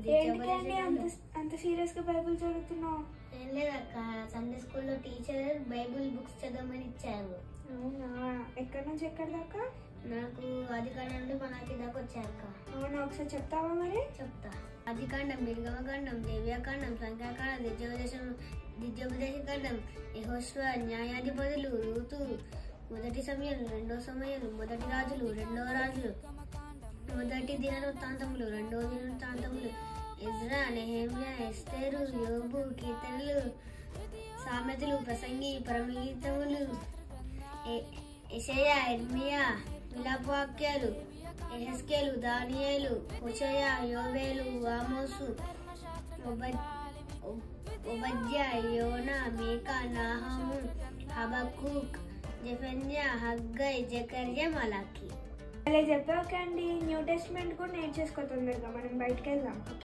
ఏంటండి అంత సీరియస్ గా బైబిల్ చదువుతున్నావు? ఏం లేదక్క, సండే స్కూల్లో టీచర్ బైబిల్ బుక్స్ చదవమని ఇచ్చారు. అవునా? ఎక్కడి నుంచి ఎక్కడి దాకా? నాకు ఆదికాండం నుండి మనకి దాకా వచ్చాక. అవునా, ఒకసారి చెప్తావా? మరి చెప్తా. ఆదికాండం, నిర్గమకాండం, దేవ్యాకాండం, సంఖ్యాకాండం, ద్వితీయోపదేశకాండం, యెహోషువ, న్యాయాధిపతులు, రూతు, మొదటి సమయాలు, రెండో సమయాలు, మొదటి రాజులు, రెండవ రాజులు, మొదటి దినవృత్తాంతములు, రెండవ దినవృత్తాంతములు, ఎజ్రా, నెహెమ్యా, ఎస్తేరు, యోబు, కీర్తనలు, సామెతలు, ప్రసంగి, పరమగీతములు, యెషయా, ఇర్మియా, విలాపవాక్యాలు, యెహెజ్కేలు, దానియేలు, హోషేయ, యోవేలు, ఆమోసు, ఓబద్యా, యోనా, మీకా, నాహము, హబక్కూక్, జెఫన్యా, హగ్గై, జకర్యా, మలాకి. అలా చెప్పాక అండి. న్యూ టెస్ట్మెంట్ కూడా నేర్చేసుకో తొందరగా. మనం బయటకు వెళ్దాం.